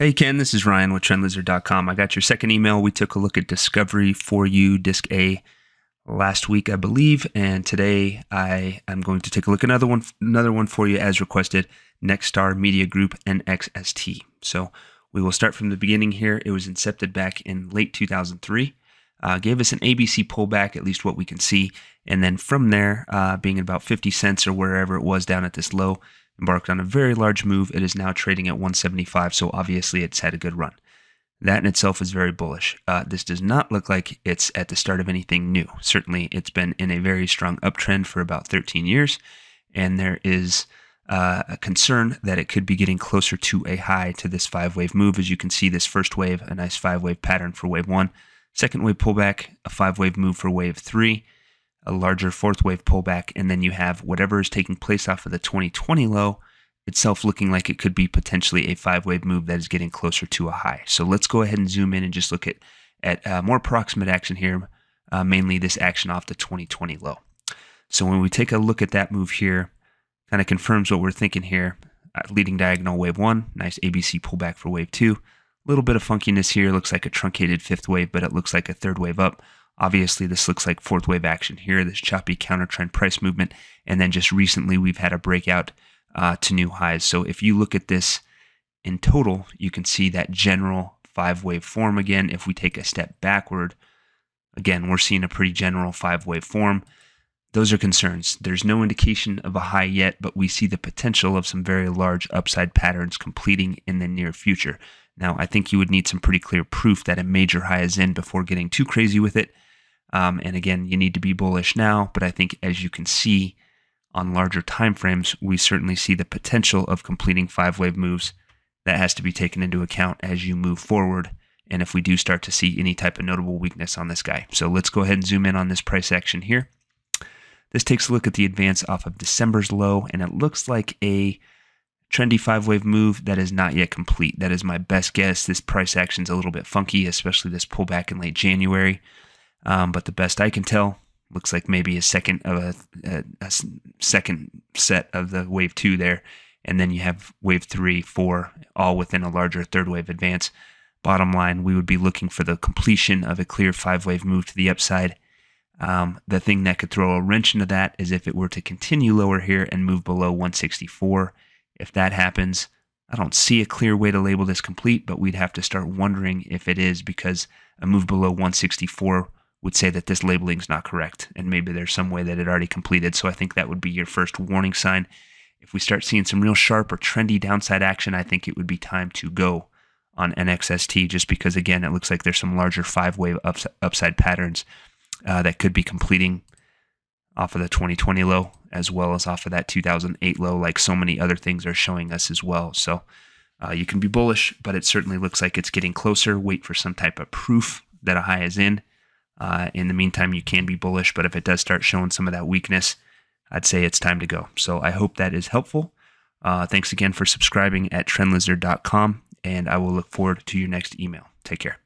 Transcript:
Hey Ken, this is Ryan with TrendLizard.com. I got your second email. We took a look at Discovery for You, Disc A, last week, I believe, and today I am going to take a look at another one for you as requested, Nexstar Media Group, NXST. So we will start from the beginning here. It was incepted back in late 2003, gave us an ABC pullback, at least what we can see, and then from there, being about 50 cents or wherever it was down at this low, embarked on a very large move. It is now trading at 175, so obviously it's had a good run. That in itself is very bullish. This does not look like it's at the start of anything new. Certainly, it's been in a very strong uptrend for about 13 years, and there is a concern that it could be getting closer to a high to this five-wave move. As you can see, this first wave, a nice five-wave pattern for wave 1, second wave pullback, a five-wave move for wave 3, a larger fourth wave pullback, and then you have whatever is taking place off of the 2020 low itself looking like it could be potentially a five-wave move that is getting closer to a high. So let's go ahead and zoom in and just look at more approximate action here, mainly this action off the 2020 low. So when we take a look at that move here, kind of confirms what we're thinking here. Leading diagonal wave 1, nice ABC pullback for wave 2. A little bit of funkiness here, looks like a truncated fifth wave, but it looks like a third wave up. Obviously, this looks like fourth wave action here, this choppy counter trend price movement. And then just recently, we've had a breakout to new highs. So if you look at this in total, you can see that general five-wave form again. If we take a step backward, again, we're seeing a pretty general five-wave form. Those are concerns. There's no indication of a high yet, but we see the potential of some very large upside patterns completing in the near future. Now, I think you would need some pretty clear proof that a major high is in before getting too crazy with it. And again, you need to be bullish now, but I think as you can see on larger time frames, we certainly see the potential of completing five-wave moves. That has to be taken into account as you move forward, and if we do start to see any type of notable weakness on this guy. So let's go ahead and zoom in on this price action here. This takes a look at the advance off of December's low, and it looks like a trendy five-wave move that is not yet complete. That is my best guess. This price action is a little bit funky, especially this pullback in late January. But the best I can tell, looks like maybe a second set of the wave 2 there, and then you have wave 3, 4, all within a larger third wave advance. Bottom line, we would be looking for the completion of a clear five-wave move to the upside. The thing that could throw a wrench into that is if it were to continue lower here and move below 164. If that happens, I don't see a clear way to label this complete, but we'd have to start wondering if it is, because a move below 164 would say that this labeling is not correct, and maybe there's some way that it already completed. So I think that would be your first warning sign. If we start seeing some real sharp or trendy downside action, I think it would be time to go on NXST, just because, again, it looks like there's some larger five-wave upside patterns that could be completing off of the 2020 low, as well as off of that 2008 low, like so many other things are showing us as well. So you can be bullish, but it certainly looks like it's getting closer. Wait for some type of proof that a high is in. In the meantime, you can be bullish, but if it does start showing some of that weakness, I'd say it's time to go. So I hope that is helpful. Thanks again for subscribing at TrendLizard.com, and I will look forward to your next email. Take care.